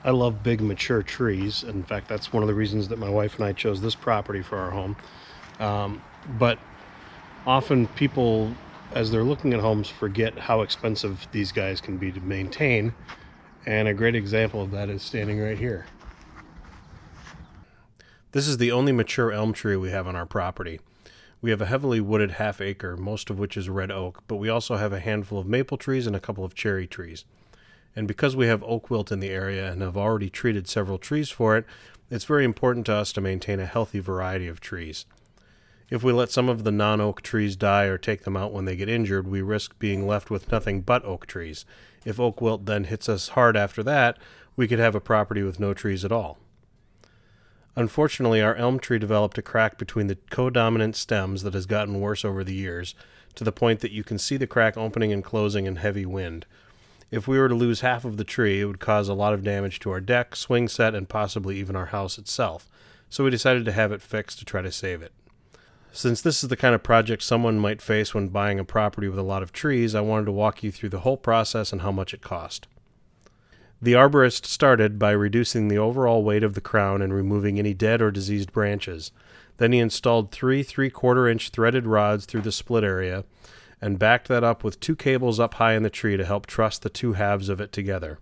I love big mature trees. In fact, that's one of the reasons that my wife and I chose this property for our home. But often people, as they're looking at homes, forget how expensive these guys can be to maintain. And a great example of that is standing right here. This is the only mature elm tree we have on our property. We have a heavily wooded half acre, most of which is red oak, but we also have a handful of maple trees and a couple of cherry trees. And because we have oak wilt in the area and have already treated several trees for it, it's very important to us to maintain a healthy variety of trees. If we let some of the non-oak trees die or take them out when they get injured, we risk being left with nothing but oak trees. If oak wilt then hits us hard after that, we could have a property with no trees at all. Unfortunately, our elm tree developed a crack between the codominant stems that has gotten worse over the years, to the point that you can see the crack opening and closing in heavy wind. If we were to lose half of the tree, it would cause a lot of damage to our deck, swing set, and possibly even our house itself, so we decided to have it fixed to try to save it. Since this is the kind of project someone might face when buying a property with a lot of trees, I wanted to walk you through the whole process and how much it cost. The arborist started by reducing the overall weight of the crown and removing any dead or diseased branches. Then he installed 3 3/4-inch threaded rods through the split area and backed that up with 2 cables up high in the tree to help truss the 2 halves of it together.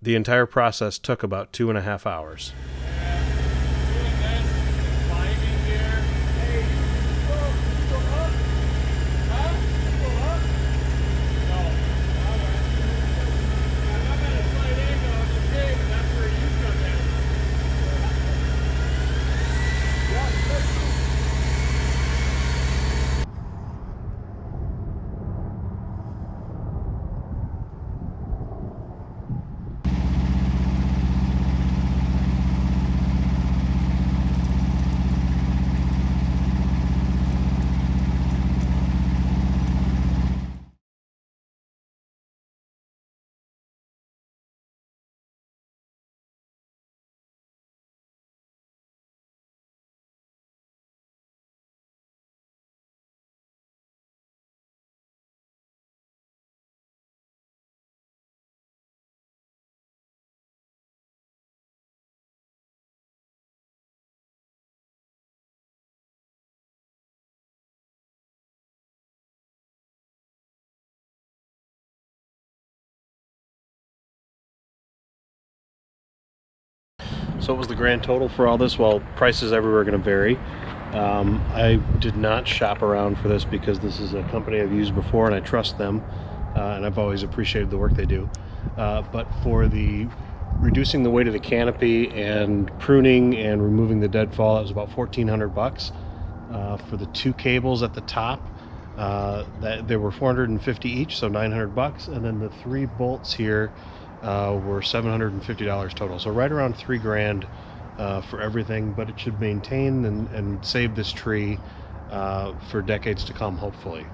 The entire process took about 2.5 hours. So what was the grand total for all this? Well, prices everywhere are going to vary. I did not shop around for this because this is a company I've used before and I trust them, and I've always appreciated the work they do. But for the reducing the weight of the canopy and pruning and removing the deadfall, it was about $1,400. For the 2 cables at the top, that they were $450 each, so $900, and then the 3 bolts here were $750 total. So right around $3,000 for everything, but it should maintain and save this tree for decades to come, hopefully.